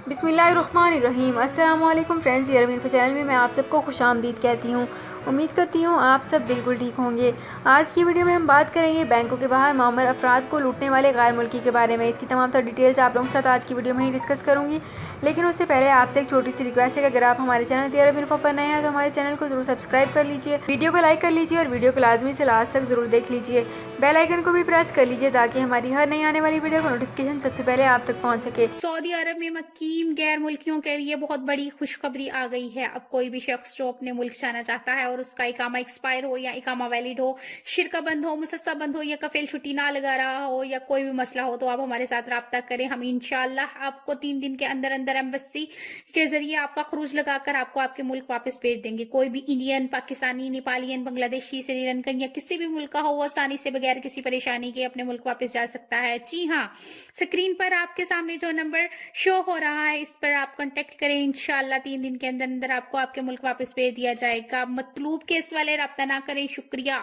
बिस्मिल्लाहिर्रहमानिर्रहीम। अस्सलाम वालेकुम फ्रेंड्स, ये रवीन चैनल में मैं आप सबको खुश आमदीद कहती हूँ। उम्मीद करती हूँ आप सब बिल्कुल ठीक होंगे। आज की वीडियो में हम बात करेंगे बैंकों के बाहर मामर अफराद को लूटने वाले गैर मुल्की के बारे में। इसकी तमाम तर डिटेल्स आप लोगों के साथ आज की वीडियो में ही डिस्कस करूँगी। लेकिन उससे पहले आपसे एक छोटी सी रिक्वेस्ट है कि अगर आप हमारे चैनल तेरह इन्फो पर नए हैं तो हमारे चैनल को जरूर सब्सक्राइब कर लीजिए, वीडियो को लाइक कर लीजिए और वीडियो को लाजमी से लास्ट तक जरूर देख लीजिए। बेल आइकन को भी प्रेस कर लीजिए ताकि हमारी हर नई आने वाली वीडियो का नोटिफिकेशन सबसे पहले आप तक पहुँच सके। सऊदी अरब में मुकीम गैर मुल्कियों के लिए बहुत बड़ी खुशखबरी आ गई है। अब कोई भी शख्स जो अपने मुल्क जाना चाहता है और उसका इकामा एक्सपायर हो या इकामा वैलिड हो, शिरका बंद हो, मुसस्सा बंद हो या कफील छुट्टी ना लगा रहा हो या कोई भी मसला हो, तो आप हमारे साथ रब्ता करें। हम इंशाल्लाह आपको 3 दिन के अंदर अंदर एम्बेसी के जरिए आपका खरूज लगाकर आपको आपके मुल्क वापस भेज देंगे। कोई भी इंडियन, पाकिस्तानी, नेपालियन, बांग्लादेशी, श्रीलंकन या किसी भी मुल्क का हो, वो आसानी से बगैर किसी परेशानी के अपने मुल्क वापस जा सकता है। जी हाँ, स्क्रीन पर आपके सामने जो नंबर शो हो रहा है इस पर आप कांटेक्ट करें। इंशाल्लाह 3 दिन के अंदर अंदर आपको आपके मुल्क वापस भेज दिया जाएगा। मतलूब केस वाले रब्ता ना करें। शुक्रिया।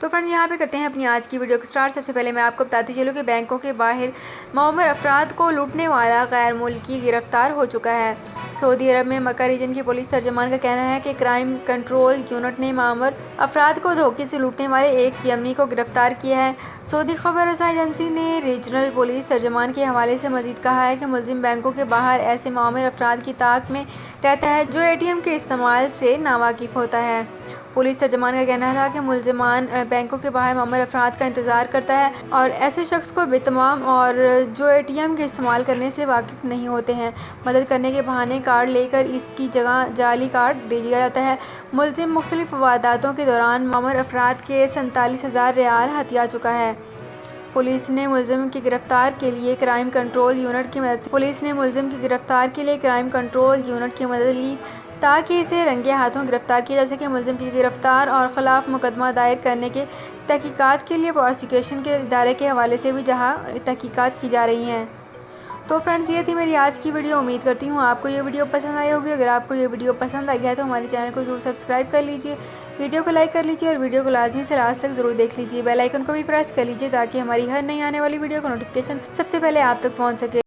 तो फ्रेंड्स, यहाँ पे करते हैं अपनी आज की वीडियो को स्टार्ट। सबसे पहले मैं आपको बताती चलूँ कि बैंकों के बाहर मामर अफराद को लूटने वाला गैर मुल्की गिरफ्तार हो चुका है। सऊदी अरब में मक्का रीजन की पुलिस तर्जमान का कहना है कि क्राइम कंट्रोल यूनिट ने मामर अफराद को धोखे से लूटने वाले एक यमनी को गिरफ्तार किया है। सऊदी खबर रसा एजेंसी ने रीजनल पुलिस तर्जमान के हवाले से मजीद कहा है कि मुलजिम बैंकों के बाहर ऐसे मामर अफराद की ताक में रहता है जो ATM के इस्तेमाल से नावाकिफ़ होता है। पुलिस तर्जमान का कहना था कि मुलजमान बैंकों के बाहर मामर अफराद का इंतज़ार करता है और ऐसे शख्स को बेतमाम और जो ATM के इस्तेमाल करने से वाकिफ़ नहीं होते हैं मदद करने के बहाने कार्ड लेकर इसकी जगह जाली कार्ड दे दिया जाता है। मुलजिम मुख्तलिफ वारदातों के दौरान मामर अफराद के 47,000 रियाल हथिया चुका है। पुलिस ने मुलजिम की गिरफ्तार के लिए क्राइम कंट्रोल यूनिट की मदद ली ताकि इसे रंगे हाथों गिरफ्तार किया जा सके। मुलजिम की गिरफ्तार और ख़िलाफ़ मुकदमा दायर करने के तहकीकात के लिए प्रोसिक्यूशन के इदारे के हवाले से भी जहां तहकीकात की जा रही हैं। तो फ्रेंड्स, ये थी मेरी आज की वीडियो। उम्मीद करती हूँ आपको ये वीडियो पसंद आई होगी। अगर आपको ये वीडियो पसंद आई है तो हमारे चैनल को ज़रूर सब्सक्राइब कर लीजिए, वीडियो को लाइक कर लीजिए और वीडियो को लाजमी से लास्ट तक ज़रूर देख लीजिए। बेल आइकन को भी प्रेस कर लीजिए ताकि हमारी हर नई आने वाली वीडियो का नोटिफिकेशन सबसे पहले आप तक पहुँच सके।